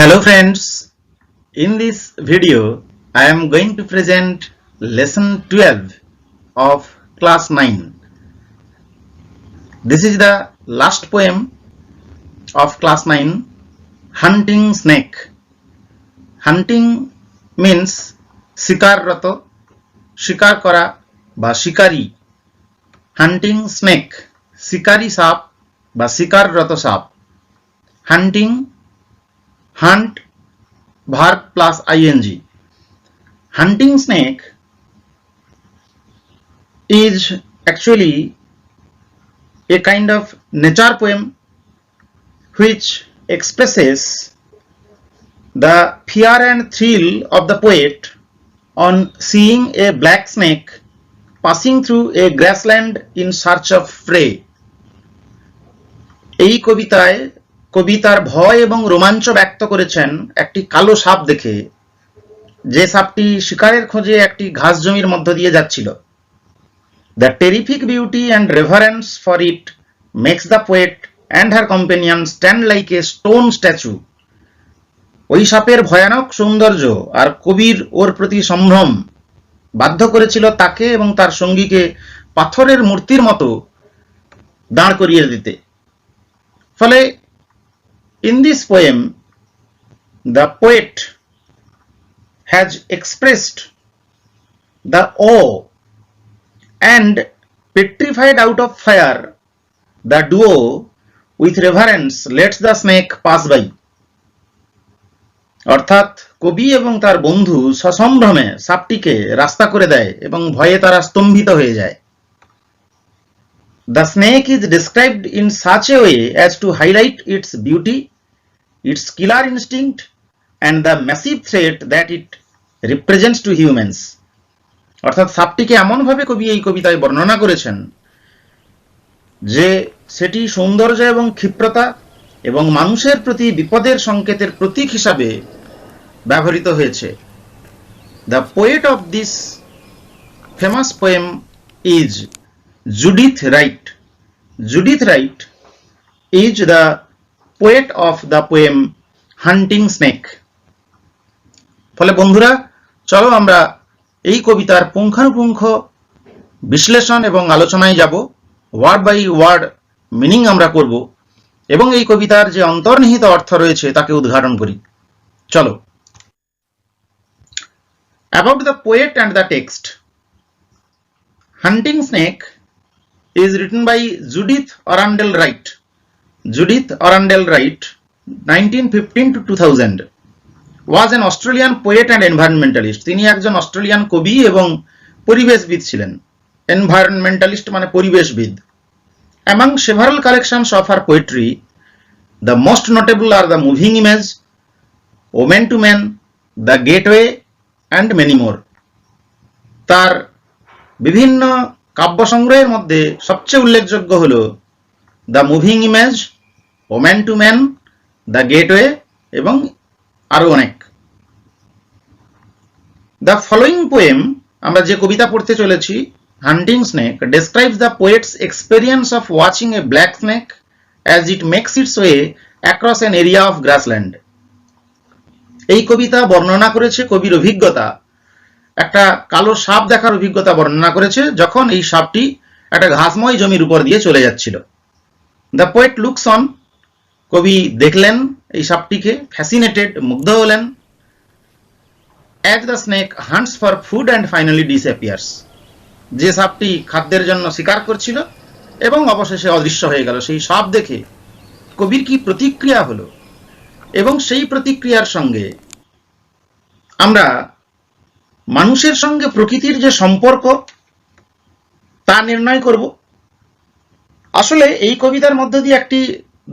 Hello friends, in this video I am going to present lesson 12 of class 9. This is the last poem of class 9, Hunting Snake. Hunting means শিকাররত, শিকার করা বা শিকারী। Hunting snake শিকারী সাপ বা শিকাররত সাপ। হান্টিং hunt verb plus ing. Hunting snake is actually a kind of nature poem which expresses the fear and thrill of the poet on seeing a black snake passing through a grassland in search of prey. এই কবিতায় কবি তার ভয় এবং রোমাঞ্চ ব্যক্ত করেছেন একটি কালো সাপ দেখে, যে সাপটি শিকারের খোঁজে একটি ঘাস জমির মধ্য দিয়ে যাচ্ছিল। The terrific beauty and reverence for it makes the poet and her companion stand like a stone statue. ওই সাপের ভয়ানক সৌন্দর্য আর কবির ওর প্রতি সম্ভ্রম বাধ্য করেছিল তাকে এবং তার সঙ্গীকে পাথরের মূর্তির মতো দাঁড় করিয়ে দিতে। ফলে in this poem, the poet has expressed the awe and petrified out of fear, the duo with reverence lets the snake pass by. অর্থাৎ কবি এবং তার বন্ধু সসম্ভ্রমে সাপটিকে রাস্তা করে দেয় এবং ভয়ে তারা স্তম্ভিত হয়ে যায়। The snake is described in such a way as to highlight its beauty, its killer instinct and the massive threat that it represents to humans. অর্থাৎ সাপটিকে এমনভাবে কবি এই কবিতায় বর্ণনা করেছেন যে সেটি সৌন্দর্য এবং ক্ষিপ্রতা এবং মানুষের প্রতি বিপদের সংকেতের প্রতীক হিসাবে ব্যবহৃত হয়েছে। The poet of this famous poem is Judith Wright. Judith Wright is the poet of the poem Hunting Snake. ফলে বন্ধুরা, চলো আমরা এই কবিতার পুঙ্খানুপুঙ্খ বিশ্লেষণ এবং আলোচনায় যাব। ওয়ার্ড বাই ওয়ার্ড মিনিং আমরা করব এবং এই কবিতার যে অন্তর্নিহিত অর্থ রয়েছে তাকে উদ্ঘাটন করি। চলো। About the poet and the text. Hunting Snake is written by Judith Arundel Wright. Judith Arundel Wright, 1915 to 2000, was an Australian poet and environmentalist. তিনি একজন অস্ট্রেলিয়ান কবি এবং পরিবেশবিদ ছিলেন। Environmentalist মানে পরিবেশবিদ। Among several collections of her poetry, the most notable are The Moving Image, Woman to Man, The Gateway and many more. তার বিভিন্ন কাব্য সংগ্রহের মধ্যে সবচেয়ে উল্লেখযোগ্য হলো the moving image, woman to man, the gateway এবং আরো অনেক। দ্য ফলোয়িং পোয়েম, আমরা যে কবিতা পড়তে চলেছি, hunting snake, describes the poet's experience of watching a black snake as it makes its way across an area of grassland. এই কবিতা বর্ণনা করেছে কবির অভিজ্ঞতা, একটা কালো সাপ দেখার অভিজ্ঞতা বর্ণনা করেছে যখন এই সাপটি একটা ঘাসময় জমির উপর দিয়ে চলে যাচ্ছিল। দ্য পোয়েট লুকস অন, কবি দেখলেন এই সাপটিকে, ফ্যাসিনেটেড, মুগ্ধ হলেন। As the snake হান্টস for food and finally disappears, যে সাপটি খাদ্যের জন্য শিকার করছিল এবং অবশেষে অদৃশ্য হয়ে গেল, সেই সাপ দেখে কবির কি প্রতিক্রিয়া হলো এবং সেই প্রতিক্রিয়ার সঙ্গে আমরা মানুষের সঙ্গে প্রকৃতির যে সম্পর্ক তা নির্ণয় করব। আসলে এই কবিতার মধ্য দিয়ে একটি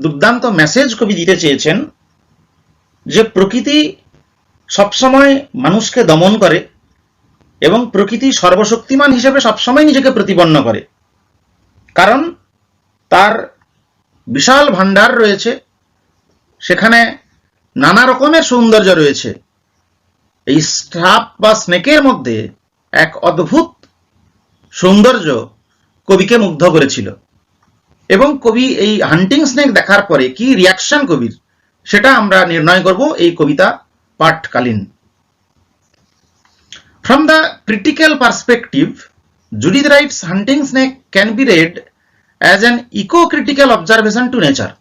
দুর্দান্ত মেসেজ কবি দিতে চেয়েছেন যে প্রকৃতি সবসময় মানুষকে দমন করে এবং প্রকৃতি সর্বশক্তিমান হিসেবে সবসময় নিজেকে প্রতিপন্ন করে, কারণ তার বিশাল ভান্ডার রয়েছে, সেখানে নানা রকমের সৌন্দর্য রয়েছে। এই সাপ বা স্নেকের মধ্যে এক অদ্ভুত সৌন্দর্য কবিকে মুগ্ধ করেছিল এবং কবি এই হান্টিং স্নেক দেখার পরে কি রিয়াকশন কবির সেটা আমরা নির্ণয় করব এই কবিতা পাঠকালীন। From the critical perspective, Judith Wright's Hunting Snake can be read as an eco-critical observation to nature.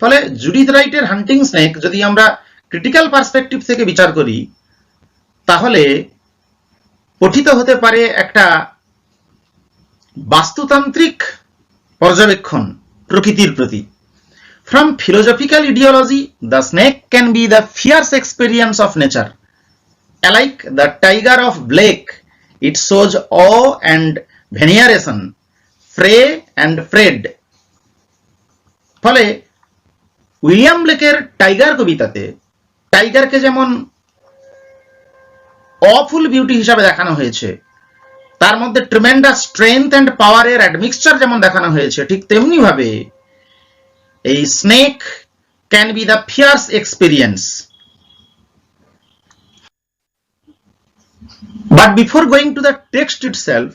ফলে জুডিথ রাইটের হান্টিং স্নেক যদি আমরা ক্রিটিক্যাল পার্সপেক্টিভ থেকে বিচার করি তাহলে পঠিত হতে পারে একটা বাস্তুতান্ত্রিক পর্যবেক্ষণ প্রকৃতির প্রতি। From philosophical ideology, the snake can be the fierce experience of nature. Like the tiger of Blake, it shows awe and veneration, prey and preyed. ফলে উইলিয়াম ব্লেকের টাইগার কবিতাতে টাইগারকে যেমন অফুল বিউটি হিসাবে দেখানো হয়েছে, তার মধ্যে ট্রিমেন্ডাস স্ট্রেংথ এন্ড পাওয়ারের অ্যাডমিক্সচার যেমন দেখানো হয়েছে, ঠিক তেমনি ভাবে এই snake can be the fierce experience. But before going to the text itself,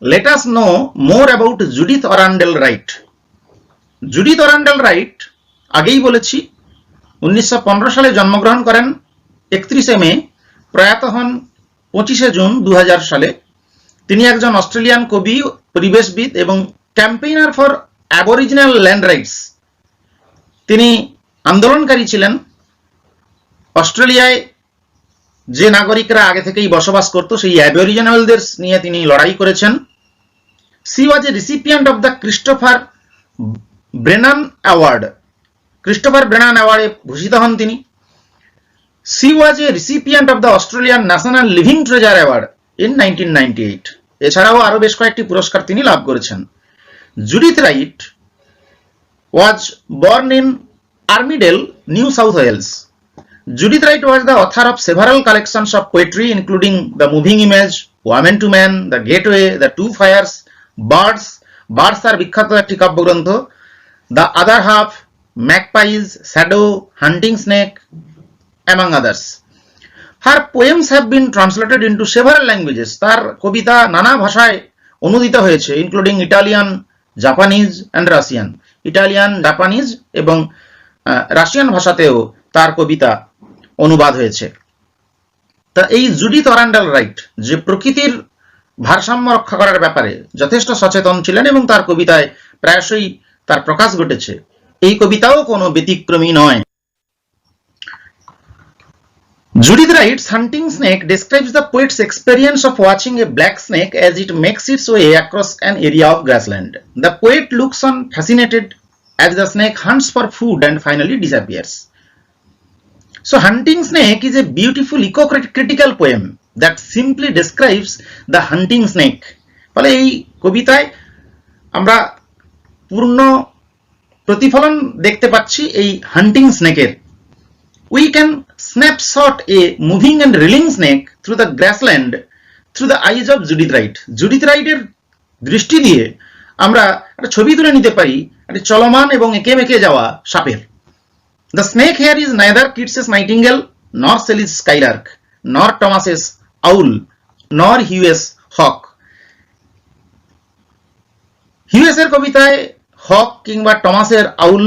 let us know more about Judith Orandel Wright. Judith Orandel Wright আগেই বলেছি 1915 সালে জন্মগ্রহণ করেন, 31 মে প্রয়াত হন 25 জুন 2000 সালে। তিনি একজন অস্ট্রেলিয়ান কবি, পরিবেশবিদ এবং campaigner for aboriginal land rights. তিনি আন্দোলনকারী ছিলেন। অস্ট্রেলিয়ায় যে নাগরিকরা আগে থেকেই বসবাস করত সেই অ্যাবরিজিনালদের নিয়ে তিনি লড়াই করেছেন। She was a recipient of the Christopher Brennan Award. Christopher Brennan অ্যাওয়ার্ডে ভূষিত হন তিনি। She was a recipient of the Australian National Living Treasure Award in 1998. এছাড়াও আরো বেশ কয়েকটি পুরস্কার তিনি লাভ করেছেন। Judith Wright was born in Armidale, New South Wales. Judith Wright was the author of several collections of poetry including The Moving Image, Woman to Man, The Gateway, The Two Fires, Birds তার বিখ্যাত একটি কাব্যগ্রন্থ, The Other Half, Magpies, Shadow, Hunting Snake, among others. Her poems have been translated into several languages. তার কবিতা নানা ভাষায় অনুদিত হয়েছে including Italian, Japanese and Russian. Italian, Japanese এবং রাশিয়ান ভাষাতেও তার কবিতা অনুবাদ হয়েছে। তা এই জুডিথ অরান্ডেল রাইট যে প্রকৃতির ভারসাম্য রক্ষা করার ব্যাপারে যথেষ্ট সচেতন ছিলেন এবং তার কবিতায় প্রায়শই তার প্রকাশ ঘটেছে, এই কবিতাও কোনো ব্যতিক্রমী নয়। Judith Wright's Hunting Snake describes the poet's experience of watching a black snake as it makes its way across an area of grassland. The poet looks on fascinated as the snake hunts for food and finally disappears. So Hunting Snake is a beautiful eco-critical poem that simply describes the hunting snake. ফলে এই কবিতায় আমরা পূর্ণ প্রতিফলন দেখতে পাচ্ছি এই হান্টিং স্নেকের। We can snapshot a moving and reeling snake through the grassland through the eyes of Judith Wright. Judith Wright এর দৃষ্টি দিয়ে আমরা একটা ছবি তুলে নিতে পারি একটা চলমান এবং এঁকে বেঁকে যাওয়া সাপের। The snake here is neither Keats's nightingale, nor Shelley's skylark, nor Thomas's owl, nor Hughes's hawk. হিউয়েসের কবিতায় হক কিংবা টমাসের আউল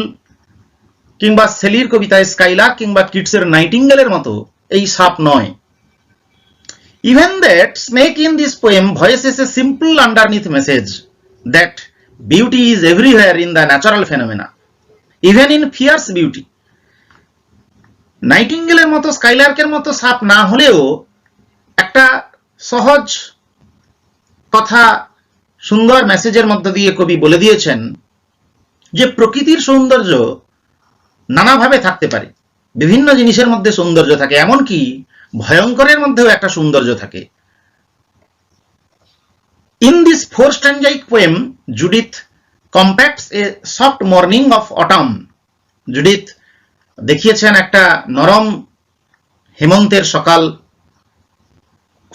কিংবা সেলির কবিতায় স্কাইলার্ক কিংবা কিটসের নাইটিঙ্গেলের মতো এই সাপ নয়। Even that snake in this poem voices a simple underneath message that beauty is everywhere in the natural phenomena, even in fierce beauty. নাইটিঙ্গেলের মতো স্কাইলার্কের মতো সাপ না হলেও একটা সহজ কথা সুন্দর মেসেজের মধ্য দিয়ে কবি বলে দিয়েছেন যে প্রকৃতির সৌন্দর্য নানাভাবে থাকতে পারে, বিভিন্ন জিনিসের মধ্যে সৌন্দর্য থাকে, এমনকি ভয়ঙ্করের মধ্যেও একটা সৌন্দর্য থাকে। In this four-stanzaic poem, Judith compacts a soft morning of autumn. Judith দেখিয়েছেন একটা নরম হেমন্তের সকাল,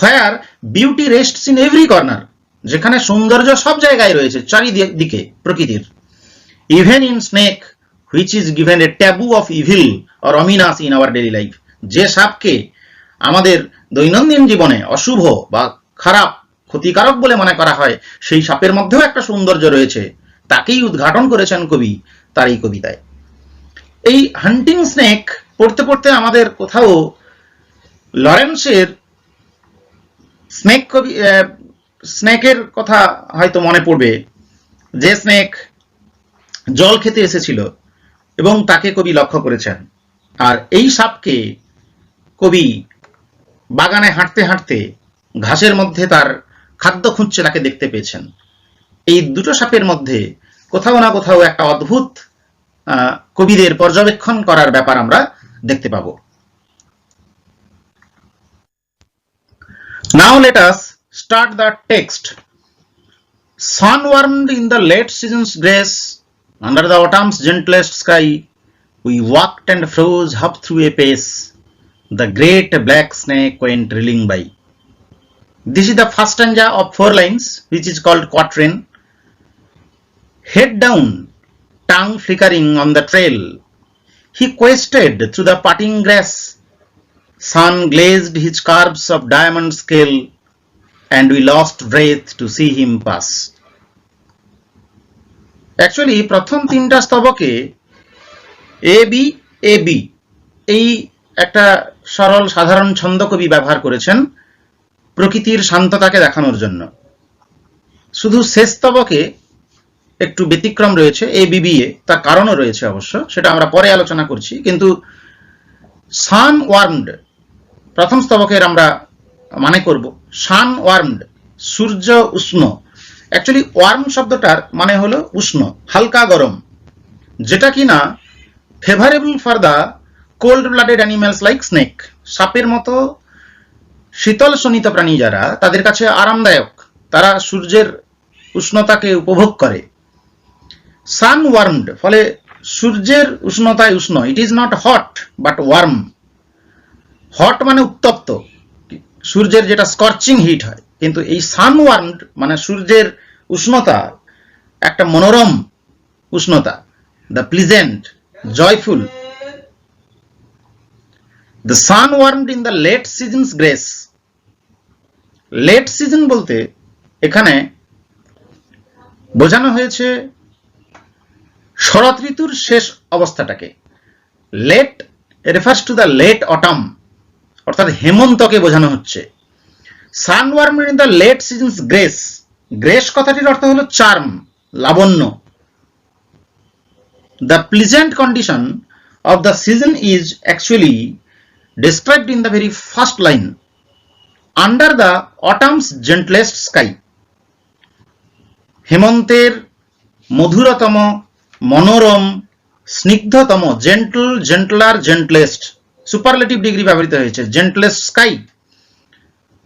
where beauty rests in every corner, যেখানে সৌন্দর্য সব জায়গায় রয়েছে চারিদিকে প্রকৃতির। Even in snake, which is given a taboo of evil or ominous in our daily life. যে সাপকে আমাদের দৈনন্দিন জীবনে অশুভ বা খারাপ ক্ষতিকারক বলে মনে করা হয়, সেই সাপের মধ্যেও একটা সৌন্দর্য রয়েছে, তাকেই উদ্ঘাটন করেছেন কবি তার এই কবিতায়। এই হান্টিং স্নেক পড়তে পড়তে আমাদের কোথাও লরেন্সের স্নেকের কথা হয়তো মনে পড়বে, যে স্নেক জল খেতে এসেছিল এবং তাকে কবি লক্ষ্য করেছেন। আর এই সাপকে কবি বাগানে হাঁটতে হাঁটতে ঘাসের মধ্যে তার খাদ্য খুঁজছে তাকে দেখতে পেয়েছেন। এই দুটো সাপের মধ্যে কোথাও না কোথাও একটা অদ্ভুত কবিদের পর্যবেক্ষণ করার ব্যাপার আমরা দেখতে পাব। Now let us start the text. Sun warmed in the late season's grace, under the autumn's gentlest sky, we walked and froze up through a pace. The great black snake went reeling by. This is the first stanza of 4 lines, which is called quatrain. Head down, tongue flickering on the trail, he quested through the parting grass. Sun glazed his curves of diamond scale, and we lost breath to see him pass. Actually, প্রথম তিনটা স্তবকে A B এই একটা সরল সাধারণ ছন্দ কবি ব্যবহার করেছেন প্রকৃতির শান্ততাকে দেখানোর জন্য। শুধু শেষ স্তবকে একটু ব্যতিক্রম রয়েছে, এ বিবিএ, তার কারণও রয়েছে অবশ্য, সেটা আমরা পরে আলোচনা করছি। কিন্তু সান ওয়ার্মড প্রথম স্তবকের আমরা মানে করব সান ওয়ার্মড, সূর্য উষ্ণ। অ্যাকচুয়ালি ওয়ার্ম শব্দটার মানে হলো উষ্ণ, হালকা গরম, যেটা কিনা favourable for the cold blooded animals like snake. সাপের মতো শীতল শোণিত প্রাণী যারা, তাদের কাছে আরামদায়ক, তারা সূর্যের উষ্ণতাকে উপভোগ করে। সান ওয়ার্মড, ফলে সূর্যের উষ্ণতায় উষ্ণ। It is not hot but warm. Hot মানে উত্তপ্ত, সূর্যের যেটা স্কর্চিং হিট হয়, কিন্তু এই সান ওয়ার্মড মানে সূর্যের উষ্ণতা একটা মনোরম উষ্ণতা, the pleasant, joyful. The sun warmed in the late season's grace. Late season বলতে এখানে বোঝানো হয়েছে শরৎ ঋতুর শেষ অবস্থাটাকে। Late refers to the late autumn, অর্থাৎ হেমন্তকে বোঝানো হচ্ছে। Sun warmed in the late season's grace, grace কথাটির অর্থ হলো চার্ম, লাবণ্য। The pleasant condition of the season is actually described in the very first line, under the autumn's gentlest sky. হেমন্তের মধুরতম, মনোরম, স্নিগ্ধতম, gentle, জেন্টলার, জেন্টলেস্ট, superlative degree ব্যবহৃত হয়েছে। জেন্টলেস্ট sky,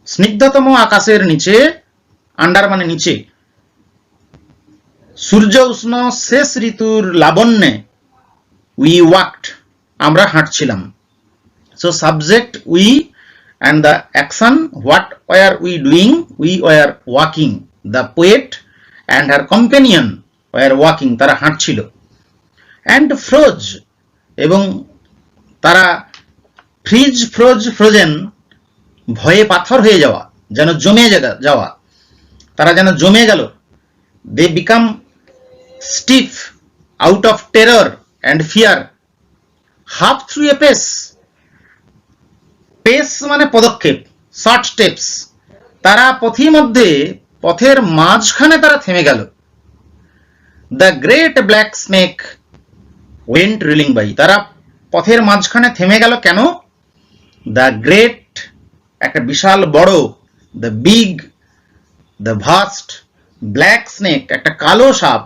স্নিগ্ধতম আকাশের নিচে, under মানে নিচে, সূর্য উষ্ণ শেষ ঋতুর লাবণ্যে, উই ওয়াকড, আমরা হাঁটছিলাম। So subject we and the action, what were we doing? We were walking. The poet and her companion were walking, তারা হাঁটছিল। and froze, এবং তারা ফ্রিজ, ফ্রোজ, ফ্রোজেন, ভয়ে পাথর হয়ে যাওয়া, যেন জমে যাওয়া, তারা যেন জমে গেল। they become stiff out of terror and fear, half through a pace. Pace মানে পদক্ষেপ, শর্ট স্টেপস, তারা পথের মাঝখানে তারা থেমে গেল। The great black snake went reeling by, তারা পথের মাঝখানে থেমে গেল কেন? দ্য গ্রেট, একটা বিশাল বড়, the big, the vast, black snake, একটা কালো সাপ,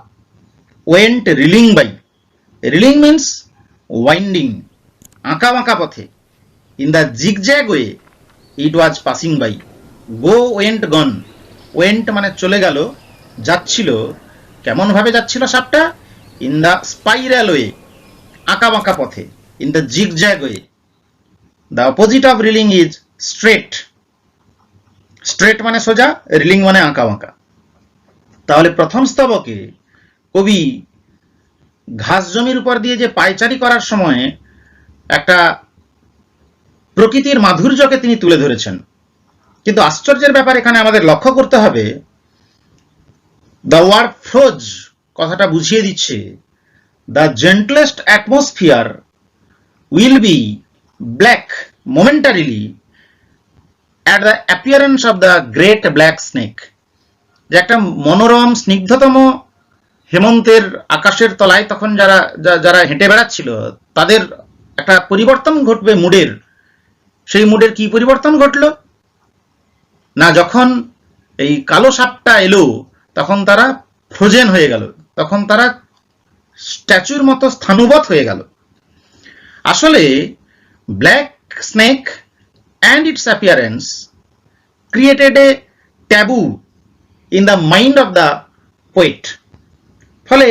went reeling by. Reeling means winding, আঁকা বাঁকা পথে। In the zigzag way it was passing by. Go went gone, went মানে চলে গেল, যাচ্ছিল, কেমন ভাবে যাচ্ছিল সাপটা? In the spiral way, আঁকা বাঁকা পথে। In the zigzag way. The opposite of reeling is straight. Straight মানে সোজা, reeling মানে আঁকা বাঁকা। তাহলে প্রথম স্তবকে কবি ঘাস জমির উপর দিয়ে যে পায়চারি করার সময় একটা প্রকৃতির মাধুর্যকে তিনি তুলে ধরেছেন। কিন্তু আশ্চর্যের ব্যাপার এখানে আমাদের লক্ষ্য করতে হবে, দ্য ওয়ার্ড ফ্রোজ কথাটা বুঝিয়ে দিচ্ছে the gentlest atmosphere will be black momentarily at the appearance of the great black snake. যে একটা মনোরম স্নিগ্ধতম হেমন্তের আকাশের তলায় তখন যারা যারা হেঁটে বেড়াচ্ছিল তাদের একটা পরিবর্তন ঘটবে মুডের। সেই মুডের কি পরিবর্তন ঘটলো না, যখন এই কালো সাপটা এলো তখন তারা ফ্রোজেন হয়ে গেল, তখন তারা স্ট্যাচুর মতো স্থাণুবৎ হয়ে গেল। আসলে black snake and its appearance created a taboo in the mind of the poet. ফলে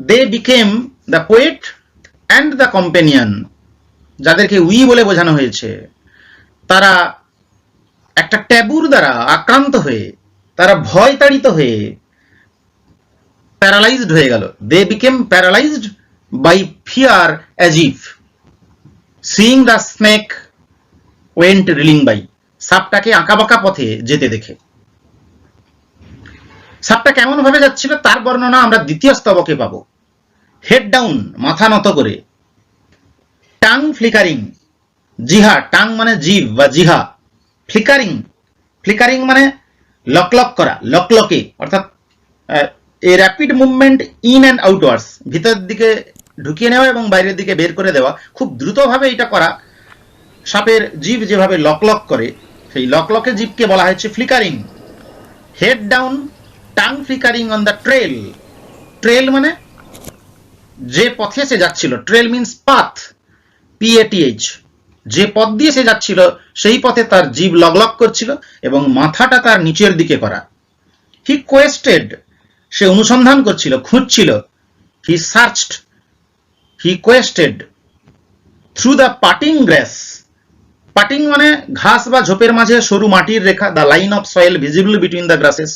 they became the poet and the companion, যাদেরকে উই বলে বোঝানো হয়েছে, তারা একটা ট্যাবুর দ্বারা আক্রান্ত হয়ে, তারা ভয় তাড়িত হয়ে প্যারালাইজড হয়ে গেল। they became paralyzed by fear as if seeing the snake went reeling by, সাপটাকে আঁকাবাঁকা পথে যেতে দেখে। সাপটা কেমন ভাবে যাচ্ছিল তার বর্ণনা আমরা দ্বিতীয় স্তবকে পাবো। হেড ডাউন, মাথা নত করে। টাং ফ্লিকারিং, জিহা, টাং মানে জিভ বা জিহা, ফ্লিকারিং, ফ্লিকারিং মানে লকলক করা, লকলকে, অর্থাৎ এ rapid movement in and outwards, ভিতরের দিকে ঢুকিয়ে নেওয়া এবং বাইরের দিকে বের করে দেওয়া, খুব দ্রুতভাবে এটা করা। সাপের জিভ যেভাবে লকলক করে সেই লকলকে জিভকে বলা হয়েছে flickering. Head down, tongue flickering on the trail. Trail মানে যে পথে সে যাচ্ছিল, ট্রেল মিন্স পাথ, PATH, যে পথ দিয়ে সে যাচ্ছিল সেই পথে তার জিভ লগলক করছিল এবং মাথাটা তার নিচের দিকে করা। হি কোয়েস্টেড, সে অনুসন্ধান করছিল, খুঁজছিল। He searched, he quested through the parting grass. Parting মানে ঘাস বা ঝোপের মাঝে সরু মাটির রেখা, the line of soil visible between the grasses.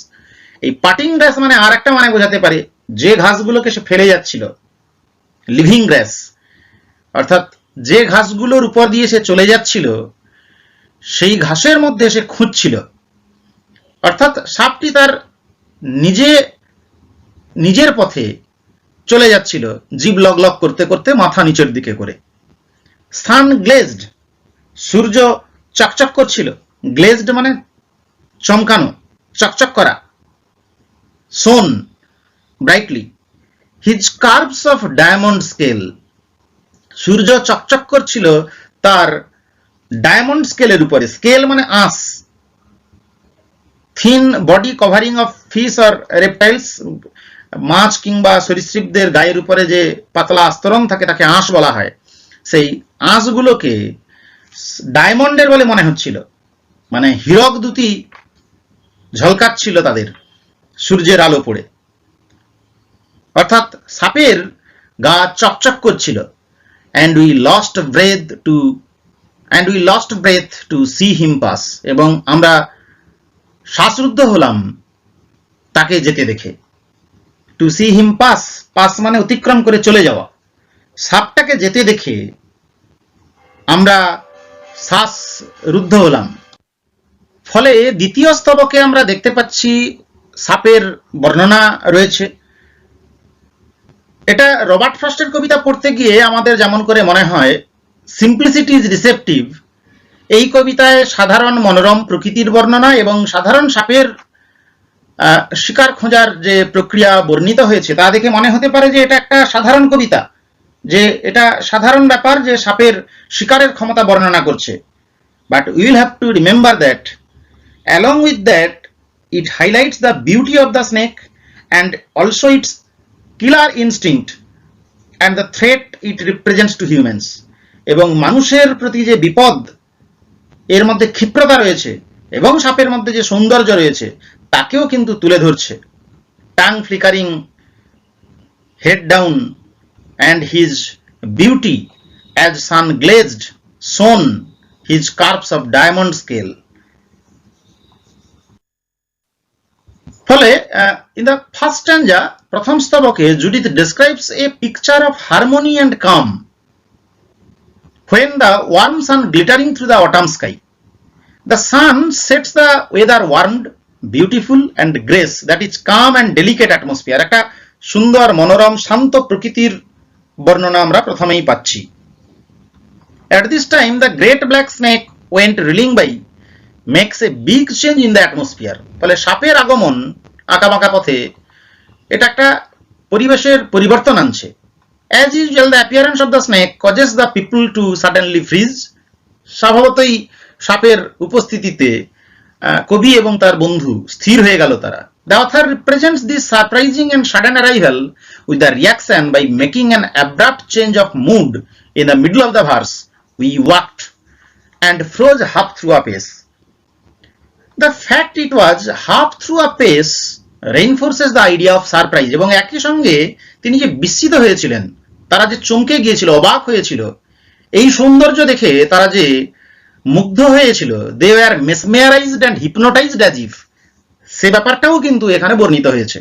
এই পাটিং গ্রাস মানে আর একটা মানে বোঝাতে পারে যে ঘাসগুলোকে সে ফেলে যাচ্ছিল, লিভিং গ্রাস, অর্থাৎ যে ঘাসগুলোর উপর দিয়ে সে চলে যাচ্ছিল সেই ঘাসের মধ্যে সে খুঁজছিল। অর্থাৎ সাপটি তার নিজের পথে চলে যাচ্ছিল, জিভ লগলক করতে করতে, মাথা নিচের দিকে করে। সান গ্লেজড, সূর্য চকচক করছিল। গ্লেজড মানে চমকানো, চকচক করা। Shone, brightly. His curves of diamond scale, সূর্য চকচক করছিল তার ডায়মন্ড স্কেলের উপরে। স্কেল মানে আঁশ। Thin body covering of fish or reptiles, মাছ কিংবা সরীসৃপদের গায়ের উপরে যে পাতলা আস্তরণ থাকে তাকে আঁশ বলা হয়। সেই আঁশগুলোকে ডায়মন্ডের বলে মনে হচ্ছিল, মানে হীরক দুটি ঝলকাচ্ছিল তাদের সূর্যের আলো পড়ে। অর্থাৎ সাপের গা চকচক করছিল। and we lost breath to see him pass, এবং আমরা শ্বাসরুদ্ধ হলাম তাকে যেতে দেখে। to see him pass, pass মানে অতিক্রম করে চলে যাওয়া। সাপটাকে যেতে দেখে আমরা শ্বাসরুদ্ধ হলাম। ফলে দ্বিতীয় স্তবকে আমরা দেখতে পাচ্ছি সাপের বর্ণনা রয়েছে। এটা রবার্ট ফ্রস্টের কবিতা পড়তে গিয়ে আমাদের যেমন করে মনে হয় সিম্পলিসিটি ইজ রিসেপটিভ, এই কবিতায় সাধারণ মনোরম প্রকৃতির বর্ণনা এবং সাধারণ সাপের শিকার খোঁজার যে প্রক্রিয়া বর্ণিত হয়েছে তা দেখে মনে হতে পারে যে এটা একটা সাধারণ কবিতা, যে এটা সাধারণ ব্যাপার যে সাপের শিকারের ক্ষমতা বর্ণনা করছে। But we will have to remember that along with that it highlights the beauty of the snake and also its killer instinct and the threat it represents to humans, এবং মানুষের প্রতি যে বিপদ এর মধ্যে ক্ষিপ্রতা রয়েছে এবং সাপের মধ্যে যে সৌন্দর্য রয়েছে তাকেও কিন্তু তুলে ধরছে। Tongue flickering, head down, and his beauty as sun glazed shone his curves of diamond scale. ফলে in the first stanza, প্রথম স্তবকে Judith describes a picture of harmony and calm when the warm sun glittering through the autumn sky. The sun sets the weather warmed, beautiful and grace, that is calm and delicate atmosphere, একটা সুন্দর মনোরম শান্ত প্রকৃতির বর্ণনা আমরা প্রথমেই পাচ্ছি। At this time the great black snake went reeling by, makes a big change in the atmosphere। ফলে সাপের আগমন আঁকাবাঁকা পথে এটা একটা পরিবেশের পরিবর্তন আনছে। As usual the appearance of the snake causes the people to suddenly freeze। স্বভাবতই সাপের উপস্থিতিতে কবি এবং তার বন্ধু স্থির হয়ে গেল তারা। The author represents this surprising and sudden arrival with the reaction by making an abrupt change of mood in the middle of the verse. We walked and froze half through a pace। The fact it was half through a pace reinforces the idea of surprise। এবং একই সঙ্গে তিনি যে বিস্মিত হয়েছিলেন, তারা যে চমকে গিয়েছিল, অবাক হয়েছিল, এই সৌন্দর্য দেখে তারা যে মুগ্ধ হয়েছিল, they were mesmerized and hypnotized as if, সে ব্যাপারটাও কিন্তু এখানে বর্ণিত হয়েছে।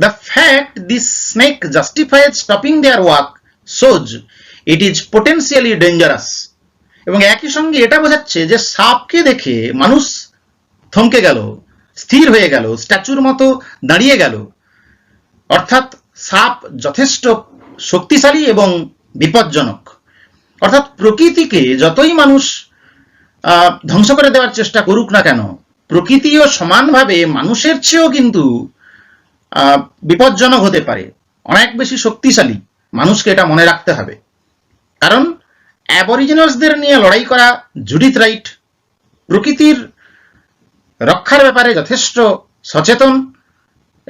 The fact this snake justified stopping their walk shows it is potentially dangerous। এবং একই সঙ্গে এটা বোঝাচ্ছে যে সাপকে দেখে মানুষ থমকে গেল, স্থির হয়ে গেল, স্ট্যাচুর মতো দাঁড়িয়ে গেল। অর্থাৎ সাপ যথেষ্ট শক্তিশালী এবং বিপজ্জনক। অর্থাৎ প্রকৃতিকে যতই মানুষ ধ্বংস করে দেওয়ার চেষ্টা করুক না কেন, প্রকৃতিও সমানভাবে মানুষের চেয়েও কিন্তু বিপজ্জনক হতে পারে, অনেক বেশি শক্তিশালী। মানুষকে এটা মনে রাখতে হবে। কারণ অ্যাবরিজিনালসদের নিয়ে লড়াই করা জুডিথ রাইট প্রকৃতির রক্ষার ব্যাপারে যথেষ্ট সচেতন,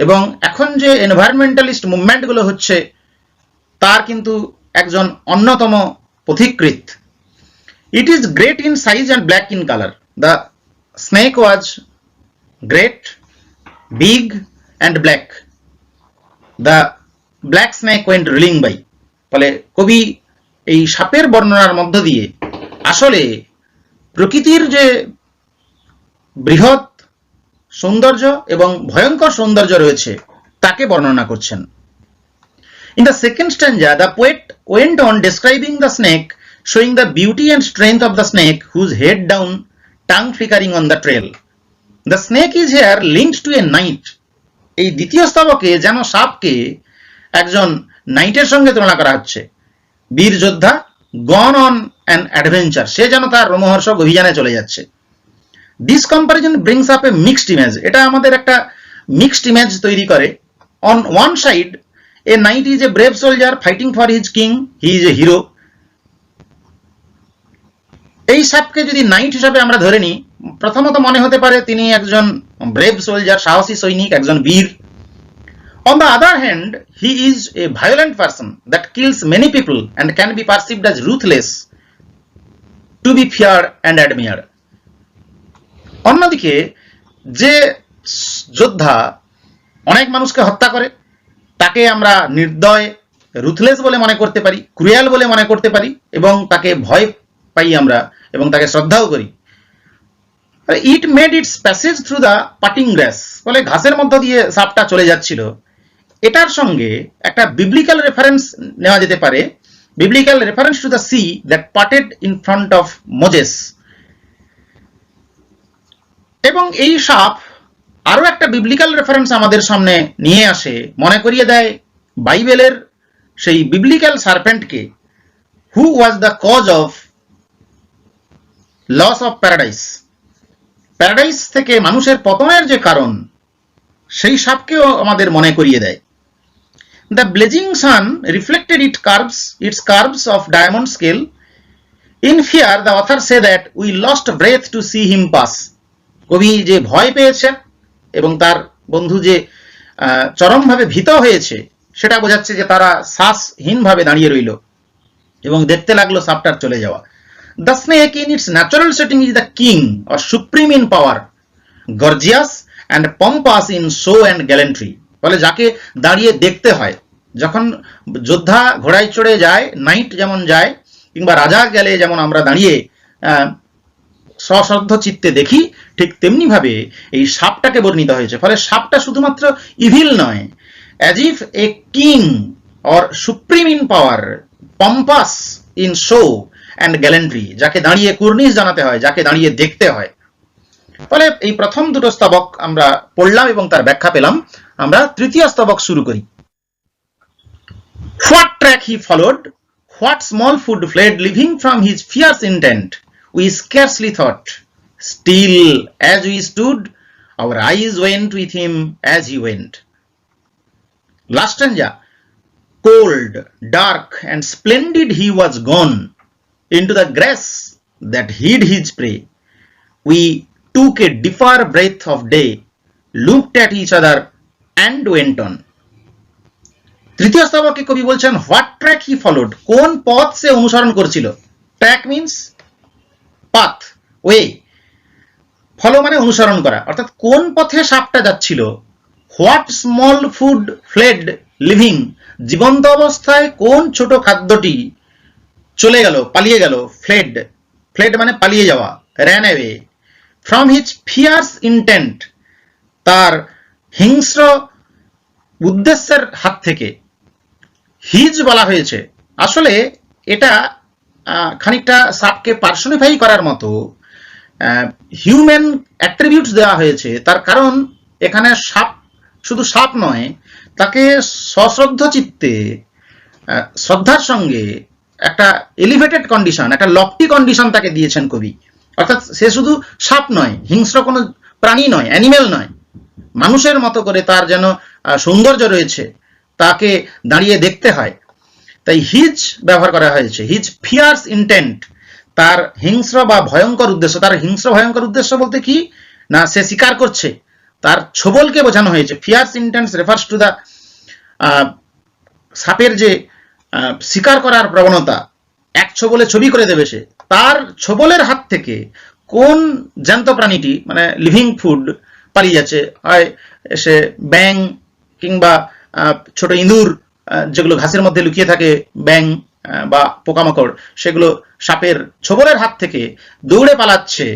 এবং এখন যে এনভায়রনমেন্টালিস্ট মুভমেন্টগুলো হচ্ছে তার কিন্তু একজন অন্যতম পথিকৃৎ। It is great in size and black in color. The snake was great, big and black. The black snake went reeling by। ফলে কবি এই সাপের বর্ণনার মধ্য দিয়ে আসলে প্রকৃতির যে বৃহৎ সৌন্দর্য এবং ভয়ঙ্কর সৌন্দর্য রয়েছে তাকে বর্ণনা করছেন। In the second stanza the poet went on describing the snake, showing the beauty and strength of the snake, whose head down, tongue flickering on the trail. The snake is here linked to a knight। এই দ্বিতীয় স্তবকে যেন সাপকে একজন নাইটের সঙ্গে তুলনা করা হচ্ছে, বীর যোদ্ধা, gone on an adventure, সে যেন তার রোমহর্ষক অভিযানে চলে যাচ্ছে। This comparison brings up a mixed image। এটা আমাদের একটা মিক্সড ইমেজ তৈরি করে। On one side a knight is a brave soldier fighting for his king, he is a hero। এই সাপকে যদি নাইট হিসাবে আমরা ধরে নিই, প্রথমত মনে হতে পারে তিনি একজন ব্রেভ সোলজার, সাহসী সৈনিক, একজন বীর। On the other hand he is a violent person that kills many people and can be perceived as ruthless, to be feared and admired। অন্যদিকে যে যোদ্ধা অনেক মানুষকে হত্যা করে তাকে আমরা নির্দয়, রুথলেস বলে মনে করতে পারি, ক্রুয়েল বলে মনে করতে পারি, এবং তাকে ভয় পাই আমরা এবং তাকে শ্রদ্ধাও করি। It made its passage through the parting grass. ফলে ঘাসের মধ্য দিয়ে সাপটা চলে যাচ্ছিল। এটার সঙ্গে একটা বিবলিক্যাল রেফারেন্স নেওয়া যেতে পারে, biblical reference to the see that parted in front of Moses. এবং এই সাপ আরো একটা বিবলিক্যাল রেফারেন্স আমাদের সামনে নিয়ে আসে, মনে করিয়ে দেয় বাইবেলের সেই বিবলিক্যাল সার্পেন্টকে, who was the cause of loss of paradise. Paradise থেকে মানুষের পতনের যে কারণ, সেই সাপকেও আমাদের মনে করিয়ে দেয়। The blazing sun reflected its curves of diamond scale. In fear the author say that we lost breath to see him pass। কবি যে ভয় পেয়েছেন এবং তার বন্ধু যে চরমভাবে ভীত হয়েছে, সেটা বোঝাচ্ছে যে তারা শ্বাসহীনভাবে দাঁড়িয়ে রইল এবং দেখতে লাগলো সাপটার চলে যাওয়া। The snake in its natural setting is the king or supreme in power, gorgeous and pompous in show and gallantry। ফলে যাকে দাঁড়িয়ে দেখতে হয়, যখন যোদ্ধা ঘোড়ায় চড়ে যায়, নাইট যেমন যায়, কিংবা রাজা গেলে যেমন আমরা দাঁড়িয়ে সশ্রদ্ধ চিত্তে দেখি, ঠিক তেমনি ভাবে এই সাপটাকে বর্ণিত হয়েছে। ফলে সাপটা শুধুমাত্র ইভিল নয়, as if a king or supreme in power, pompous in show and gallantry, যাকে দাঁড়িয়ে কুর্নিশ জানাতে হয়, যাকে দাঁড়িয়ে দেখতে হয়। ফলে এই প্রথম দুটো স্তবক আমরা পড়লাম এবং তার ব্যাখ্যা পেলাম। আমরা তৃতীয় স্তবক শুরু করি। What track he followed, what small food fled, leaving from his fierce intent, we scarcely thought. Still, as we stood, our eyes went with him as he went. Last stanza. Cold, dark, and splendid he was gone into the grass that hid his prey. We took a deeper breath of day, looked at each other, and went on. তৃতীয় স্তবকে কবি বলছেন what track he followed, কোন পথ সে অনুসরণ করছিল। Track means path, way, follow মানে অনুসরণ করা, অর্থাৎ কোন পথে সাপটা যাচ্ছিল। What small food fled living, জীবন্ত অবস্থায় কোন ছোট খাদ্যটি চলে গেল, পালিয়ে গেল। ফ্লেড, ফ্লেড মানে পালিয়ে যাওয়া, ran away. From his fierce intent, তার হিংস্র উদ্দেশ্যের হাত থেকে। হিজ বলা হয়েছে, আসলে এটা খানিকটা সাপকে পার্সনিফাই করার মতো, হিউম্যান অ্যাট্রিবিউটস দেওয়া হয়েছে। তার কারণ এখানে সাপ শুধু সাপ নয়, তাকে সশ্রদ্ধ চিত্তে, শ্রদ্ধার সঙ্গে একটা এলিভেটেড কন্ডিশন, একটা লফটি কন্ডিশন তাকে দিয়েছেন কবি। অর্থাৎ সে শুধু সাপ নয়, হিংস্র কোনো প্রাণী নয়, অ্যানিমেল নয়, মানুষের মতো করে তার যেন সৌন্দর্য রয়েছে, তাকে দাঁড়িয়ে দেখতে হয়। তাই হিজ ব্যবহার করা হয়েছে। হিজ ফিয়ার্স ইন্টেন্ট, তার হিংস্র বা ভয়ঙ্কর উদ্দেশ্য। তার হিংস্র ভয়ঙ্কর উদ্দেশ্য বলতে কি না, সে শিকার করছে, তার ছোবলকে বোঝানো হয়েছে। Fierce intent refers to the সাপের যে শিকার করার প্রবণতা, এক ছোবলে ছবি করে দেবে সে। তার ছোবলের হাত থেকে কোন জ্যান্ত প্রাণীটি, মানে লিভিং ফুড, পালিয়ে যাচ্ছে। হয় সে ব্যাং কিংবা ছোট ইঁদুর, যেগুলো ঘাসের মধ্যে লুকিয়ে থাকে, ব্যাং বা পোকামাকড়, সেগুলো সাপের ছোবলের হাত থেকে দৌড়ে পালাচ্ছে।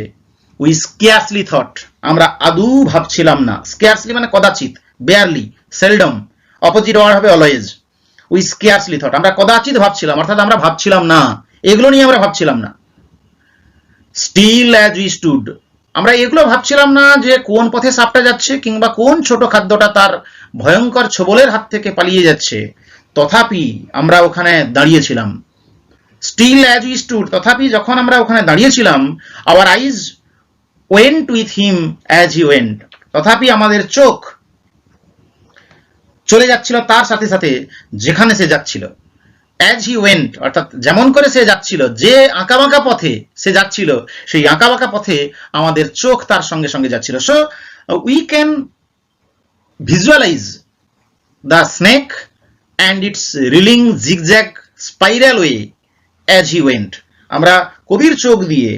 উই স্কেয়ারসলি থট, আমরা আদৌ ভাবছিলাম না। স্কেয়ারসলি মানে কদাচিৎ, বেয়ারলি, সেলডম, অপোজিট ওয়ার্ড হবে অলওয়েজ। উই স্কেয়ারসলি থট, আমরা কদাচিৎ ভাবছিলাম, অর্থাৎ আমরা ভাবছিলাম না, এগুলো নিয়ে আমরা ভাবছিলাম না। স্টিল অ্যাজ উই স্টুড, আমরা এগুলো ভাবছিলাম না যে কোন পথে সাপটা যাচ্ছে কিংবা কোন ছোট খাদ্যটা তার ভয়ঙ্কর ছোবলের হাত থেকে পালিয়ে যাচ্ছে। তথাপি আমরা ওখানে দাঁড়িয়েছিলাম। স্টিল অ্যাজ উই স্টুড, তথাপি যখন আমরা ওখানে দাঁড়িয়েছিলাম, our eyes went with him as he went, তথাপি আমাদের চোখ চলে যাচ্ছিল তার সাথে সাথে যেখানে সে যাচ্ছিল। অ্যাজ হি ওয়েন্ট, অর্থাৎ যেমন করে সে যাচ্ছিল, যে আঁকাবাঁকা পথে সে যাচ্ছিল, সেই আঁকাবাঁকা পথে আমাদের চোখ তার সঙ্গে সঙ্গে যাচ্ছিল। So we can visualize the snake and its reeling zigzag spiral way as he went, আমরা কবির চোখ দিয়ে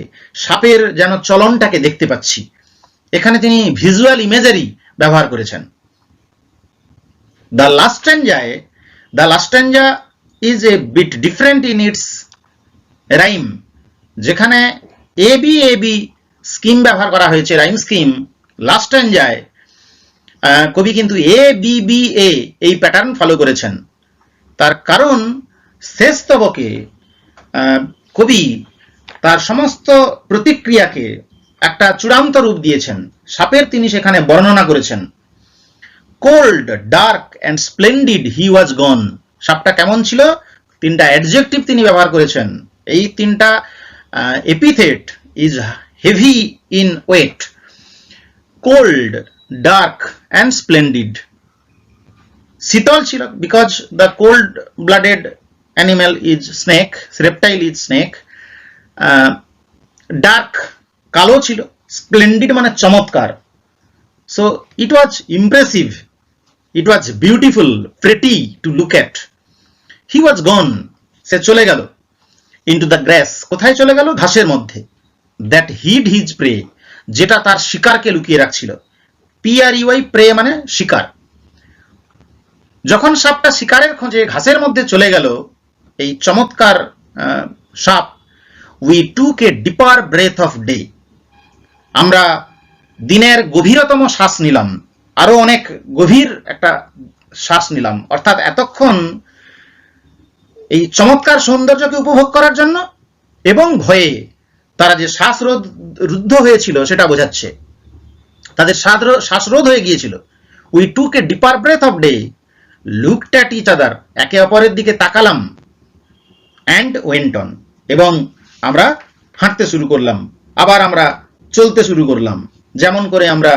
সাপের যেন চলনটাকে দেখতে পাচ্ছি। এখানে তিনি ভিজুয়াল ইমেজারি ব্যবহার করেছেন। The last stanza is a bit different in its rhyme, যেখানে AB স্কিম ব্যবহার করা হয়েছে, রাইম স্কিম। লাস্ট স্ট্যাঞ্জায় কবি কিন্তু ABBA এই প্যাটার্ন ফলো করেছেন। তার কারণ শেষ স্তবকে কবি তার সমস্ত প্রতিক্রিয়াকে একটা চূড়ান্ত রূপ দিয়েছেন। সাপের তিনি সেখানে বর্ণনা করেছেন। কোল্ড, ডার্ক অ্যান্ড স্প্লেন্ডিড হি ওয়াজ গন, সাপটা কেমন ছিল, তিনটা অ্যাডজেক্টিভ তিনি ব্যবহার করেছেন। এই তিনটা epithet is heavy in weight. Cold, dark and splendid, শীতল ছিল, because the cold blooded animal is snake, reptile is snake. Dark, কালো ছিল। স্প্লেন্ডিড মানে চমৎকার। So it was impressive, it was beautiful, pretty to look at. He was gone, সে চলে গেল। into the grass, কোথায় চলে গেল, ঘাসের মধ্যে। that hid his prey, যেটা তার শিকারকে লুকিয়ে রাখছিল। PREY, প্রে মানে শিকার। যখন সাপটা শিকারের খোঁজে ঘাসের মধ্যে চলে গেল, এই চমৎকার সাপ, we took a deeper breath of day, আমরা দিনের গভীরতম শ্বাস নিলাম, আরো অনেক গভীর একটা শ্বাস নিলাম। অর্থাৎ এতক্ষণ এই চমৎকার সৌন্দর্যকে উপভোগ করার জন্য এবং ভয়ে তারা যে শ্বাসরুদ্ধ হয়েছিল সেটা বোঝাচ্ছে, তাদের শ্বাসরোধ হয়ে গিয়েছিল। We took a deeper breath of day, looked at each other, একে অপরের দিকে তাকালাম, অ্যান্ড ওয়েন্ট অন, এবং আমরা হাঁটতে শুরু করলাম, আবার আমরা চলতে শুরু করলাম। যেমন করে আমরা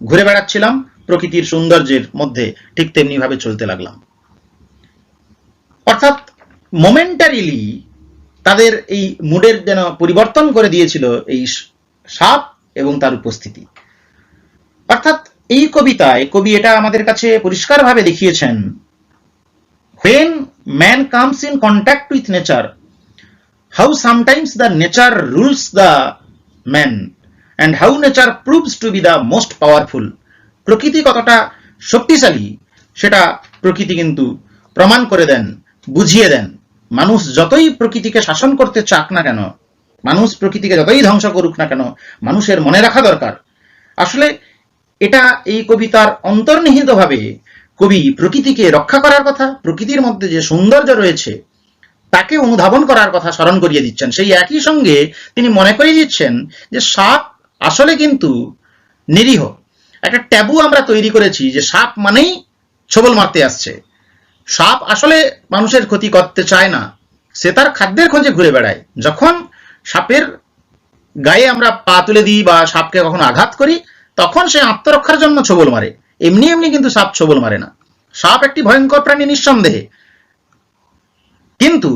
ঘুরে বেড়াচ্ছিলাম প্রকৃতির সৌন্দর্যের মধ্যে, ঠিক তেমনি ভাবে চলতে লাগলাম। অর্থাৎ মোমেন্টারিলি তাদের এই মুডের যেন পরিবর্তন করে দিয়েছিল এই সাপ এবং তার উপস্থিতি। অর্থাৎ এই কবিতায় কবি এটা আমাদের কাছে পরিষ্কারভাবে দেখিয়েছেন, when man comes in contact with nature, how sometimes the nature rules the man and how nature proves to be the most powerful. প্রকৃতি কতটা শক্তিশালী সেটা প্রকৃতি কিন্তু প্রমাণ করে দেন, বুঝিয়ে দেন। মানুষ যতই প্রকৃতিকে শাসন করতে চাক না কেন, মানুষ প্রকৃতিকে যতই ধ্বংস করুক না কেন, মানুষের মনে রাখা দরকার, আসলে এটা এই কবিতার অন্তর্নিহিতভাবে কবি প্রকৃতিকে রক্ষা করার কথা, প্রকৃতির মধ্যে যে সৌন্দর্য রয়েছে তাকে অনুধাবন করার কথা স্মরণ করিয়ে দিচ্ছেন। সেই একই সঙ্গে তিনি মনে করিয়ে দিচ্ছেন যে সাপ আসলে কিন্তু নিরীহ। একটা ট্যাবু আমরা তৈরি করেছি যে সাপ মানেই ছোবল মারতে আসছে। সাপ আসলে মানুষের ক্ষতি করতে চায় না, সে তার খাদ্যের খোঁজে ঘুরে বেড়ায়। যখন সাপের গায়ে আমরা পা তুলে দিই বা সাপকে কখনো আঘাত করি, তখন সে আত্মরক্ষার জন্য ছোবল মারে, এমনি এমনি কিন্তু সাপ ছোবল মারে না। সাপ একটি ভয়ঙ্কর প্রাণী নিঃসন্দেহে, কিন্তু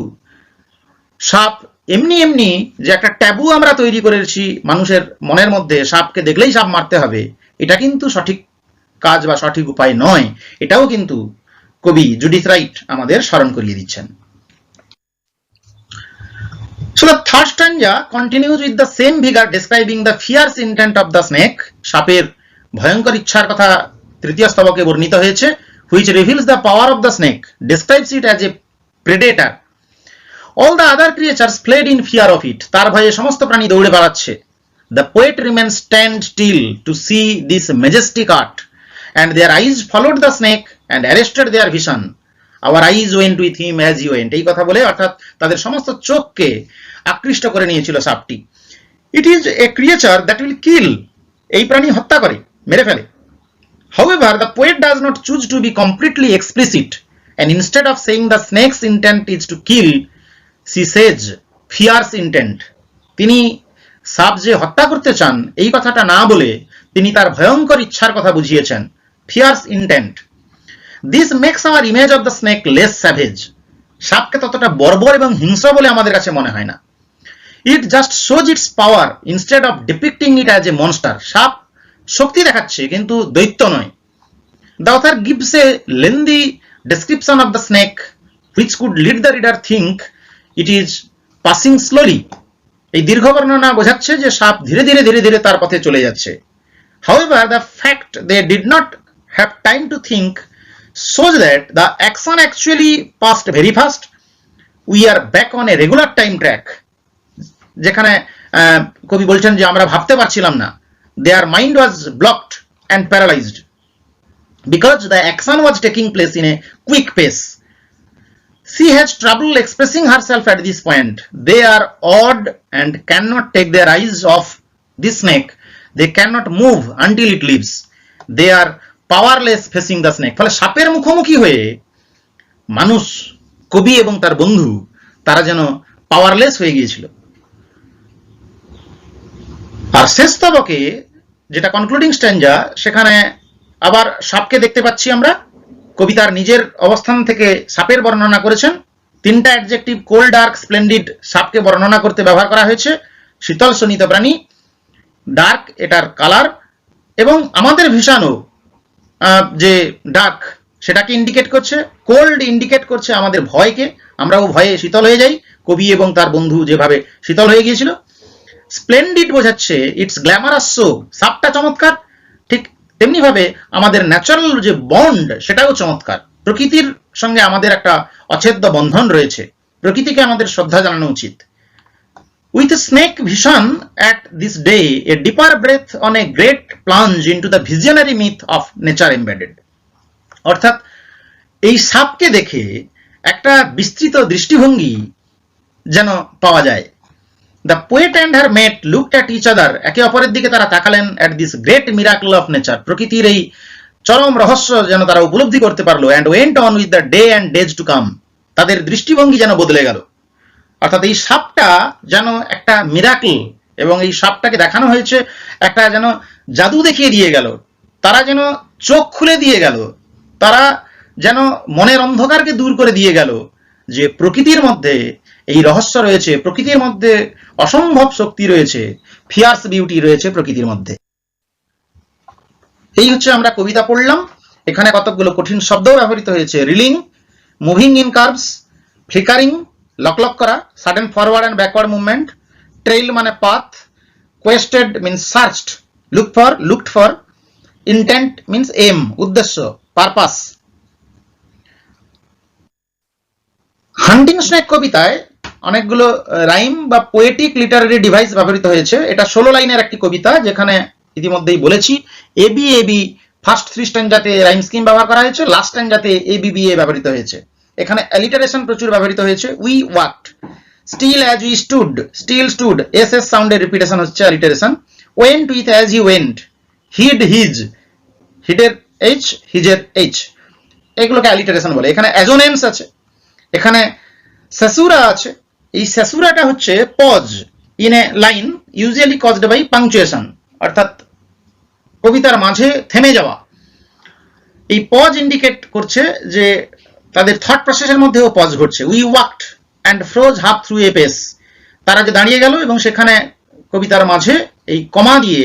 সাপ এমনি এমনি যে একটা ট্যাবু আমরা তৈরি করেছি মানুষের মনের মধ্যে, সাপকে দেখলেই সাপ মারতে হবে, এটা কিন্তু সঠিক কাজ বা সঠিক উপায় নয়। এটাও কিন্তু কবি জুডিথ রাইট আমাদের স্মরণ করিয়ে দিচ্ছেন। So the third stanza continues with the same vigor, describing the fierce intent of the snake. সাপের ভয়ঙ্কর ইচ্ছার কথা তৃতীয় স্তবকে বর্ণিত হয়েছে, which reveals the power of the snake, describes it as a predator. All the other creatures fled in fear of it. তার ভয়ে সমস্ত প্রাণী দৌড়ে পালাচ্ছে। The poet remains stand still to see this majestic art, and their eyes followed the snake and arrested their vision. Our eyes went with him as he went. এই কথা বলে অর্থাৎ তাদের সমস্ত চোখকে আকৃষ্ট করে নিয়েছিল সাপটি। It is a creature that will kill. এই প্রাণী হত্যা করে, মেরে ফেলে। However, the poet does not choose to be completely explicit, and instead of saying the snake's intent is to kill, she says fierce intent. তিনি সাপ যে হত্যা করতে চান এই কথাটা না বলে তিনি তার ভয়ঙ্কর ইচ্ছার কথা বুঝিয়েছেন, fierce intent. This makes our image of the snake less savage. সাপকে ততটা বর্বর এবং হিংস্র বলে আমাদের কাছে মনে হয় না। It just shows its power instead of depicting it as a monster. সাপ শক্তি দেখাচ্ছে কিন্তু দৈত্য নয়। The author gives a lengthy description of the snake which could lead the reader think it is passing slowly. এই দীর্ঘ বর্ণনা বোঝাচ্ছে যে সাপ ধীরে ধীরে ধীরে ধীরে তার পথে চলে যাচ্ছে। However, the fact they did not have time to think shows that the action actually passed very fast. We are back on a regular time track. যেখানে কবি বলছেন যে আমরা ভাবতে পারছিলাম না, their mind was blocked and paralyzed because the action was taking place in a quick pace. She has trouble expressing herself at this point. They are awed and cannot take their eyes off this snake. They cannot move until it leaves. They are powerless facing the snake. ফলে সাপের মুখোমুখি হয়ে মানুষ, কবি এবং তার বন্ধু তারা যেন পাওয়ারলেস হয়ে গিয়েছিল। আর শেষ স্তবকে যেটা কনক্লুডিং স্ট্যাঞ্জা, সেখানে আবার সাপকে দেখতে পাচ্ছি আমরা। কবি তার নিজের অবস্থান থেকে সাপের বর্ণনা করেছেন। তিনটা অ্যাডজেক্টিভ, কোল্ড, ডার্ক, স্প্লেন্ডিড, সাপকে বর্ণনা করতে ব্যবহার করা হয়েছে। শীতল শোণিত প্রাণী, ডার্ক এটার কালার, এবং আমাদের ভিশনও যে ডার্ক সেটাকে ইন্ডিকেট করছে, কোল্ড ইন্ডিকেট করছে আমাদের ভয়কে, আমরাও ভয়ে শীতল হয়ে যাই, কবি এবং তার বন্ধু যেভাবে শীতল হয়ে গিয়েছিল। স্প্লেন্ডিড বোঝাচ্ছে ইটস গ্ল্যামারাস শো, সাপটা চমৎকার, ঠিক তেমনি ভাবে আমাদের ন্যাচারাল যে বন্ড সেটাও চমৎকার। প্রকৃতির সঙ্গে আমাদের একটা অচ্ছেদ্য বন্ধন রয়েছে, প্রকৃতিকে আমাদের শ্রদ্ধা জানানো উচিত। With a snake vision at this day, a deeper breath on a great plunge into the visionary myth of nature embedded. অর্থাৎ এই সাপকে দেখে একটা বিস্তৃত দৃষ্টিভঙ্গি যেন পাওয়া যায়। The poet and her mate looked at each other. একে অপরের দিকে তারা তাকালেন at this great miracle of nature. প্রকৃতির এই চরম রহস্য যেন তারা উপলব্ধি করতে পারলো, and went on with the day and days to come, তাদের দৃষ্টিভঙ্গি যেন বদলে গেল। অর্থাৎ এই সাপটা যেন একটা মিরাকল, এবং এই সাপটাকে দেখানো হয়েছে একটা যেন জাদু দেখিয়ে দিয়ে গেল, তারা যেন চোখ খুলে দিয়ে গেল, তারা যেন মনের অন্ধকারকে দূর করে দিয়ে গেল, যে প্রকৃতির মধ্যে এই রহস্য রয়েছে, প্রকৃতির মধ্যে অসম্ভব শক্তি রয়েছে, ফিয়ার্স বিউটি রয়েছে প্রকৃতির মধ্যে। এই হচ্ছে আমরা কবিতা পড়লাম। এখানে কতকগুলো কঠিন শব্দ ব্যবহৃত হয়েছে। Reeling, moving in curves, flickering lock করা, sudden forward and backward movement, trail মানে path, quested means searched, looked for, intent means aim উদ্দেশ্য, পারপাস। হান্টিং স্নেক কবিতায় অনেকগুলো রাইম বা পোয়েটিক লিটারারি ডিভাইস ব্যবহৃত হয়েছে। এটা 16 লাইনের একটি কবিতা, যেখানে ইতিমধ্যেই বলেছি এবি ফার্স্ট 3 স্ট্যান্জাতে রাইম স্কিম ব্যবহার করা হয়েছে, লাস্ট স্ট্যান্জাতে এবিবিএ ব্যবহৃত হয়েছে। এখানে অ্যালিটারেশন প্রচুর ব্যবহৃত হয়েছে। We walked, still as we stood, still stood, S সাউন্ডের রিপিটেশন হচ্ছে alliteration. Went with as he went, heed his, হিডের এইচ, হিজের এইচ, এগুলোকে অ্যালিটারেশন বলে। এখানে অ্যাজোনেন্স আছে, এখানে সেসুরা আছে। এই সেসুরাটা হচ্ছে pause in a line usually caused by punctuation, অর্থাৎ কবিতার মাঝে থেমে যাওয়া। এই পজ ইন্ডিকেট করছে যে তাদের থট প্রসেসের মধ্যেও পজ ঘটছে। We walked and froze half through a pace, তারা যে দাঁড়িয়ে গেল এবং সেখানে কবিতার মাঝে এই কমা দিয়ে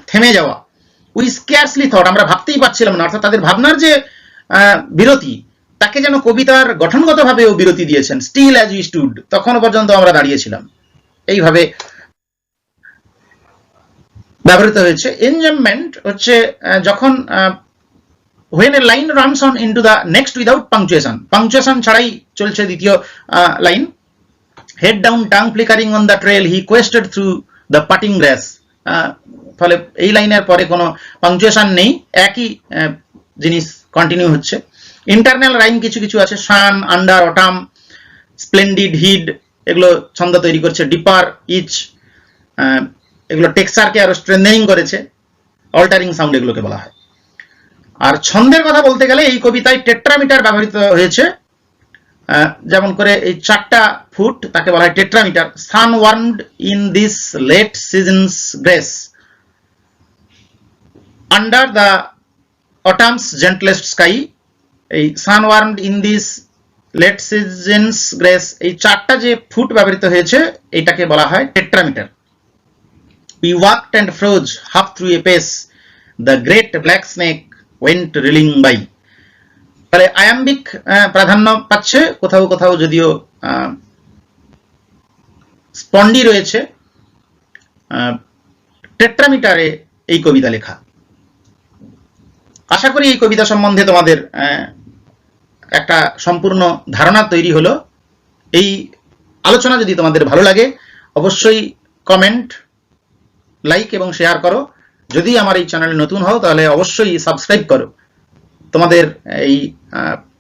থেমে যাওয়া। উই স্কেয়ারসলি থট, আমরা ভাবতেই পারছিলাম না, অর্থাৎ তাদের ভাবনার যে বিরতি, তাকে যেন কবিতার গঠনগতভাবেও বিরতি দিয়েছেন। স্টিল অ্যাজ উই স্টুড, তখনও পর্যন্ত আমরা দাঁড়িয়েছিলাম। এইভাবে ব্যবহৃত হয়েছে। এনজেমমেন্ট হচ্ছে যখন when a line runs on into the next without punctuation, punctuation ছাড়াই চলছে দ্বিতীয় line. head down, tongue flickering on the trail, he quested through the putting grass, ফলে এই লাইনের পরে কোনো পাংচুয়েশন নেই, একই জিনিস কন্টিনিউ হচ্ছে। ইন্টারনাল রাইম কিছু কিছু আছে, সান, আন্ডার, অটাম, স্প্লেন্ডিড, হিড, এগুলো ছন্দ তৈরি করছে। ডিপার, ইচ, এগুলো টেক্সচারকে আরো স্ট্রেন্থেনিং করেছে। অল্টারিং সাউন্ড এগুলোকে বলা হয়। আর ছন্দের কথা বলতে গেলে এই কবিতায় টেট্রামিটার ব্যবহৃত হয়েছে। যেমন করে এই 4টা ফুট, তাকে বলা হয় tetrameter. Sun warmed in this late season's grace, under the autumn's gentlest sky, এই sun warmed in this late season's grace, এই 4টা যে ফুট ব্যবহৃত হয়েছে এটাকে বলা হয় tetrameter. We walked and froze half through a pace, the great black snake went reeling by. ফলে আয়াম্বিক প্রাধান্য পাচ্ছে কোথাও কোথাও, যদিও স্পন্ডি রয়েছে। টেট্রামিটারে এই কবিতা লেখা। আশা করি এই কবিতা সম্বন্ধে তোমাদের একটা সম্পূর্ণ ধারণা তৈরি হলো। এই আলোচনা যদি তোমাদের ভালো লাগে অবশ্যই কমেন্ট, লাইক এবং শেয়ার করো। যদি আমার এই চ্যানেলে নতুন হও তাহলে অবশ্যই সাবস্ক্রাইব করো। তোমাদের এই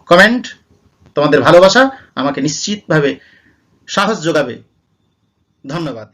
কমেন্ট, তোমাদের ভালোবাসা আমাকে নিশ্চিতভাবে সাহস যোগাবে। ধন্যবাদ।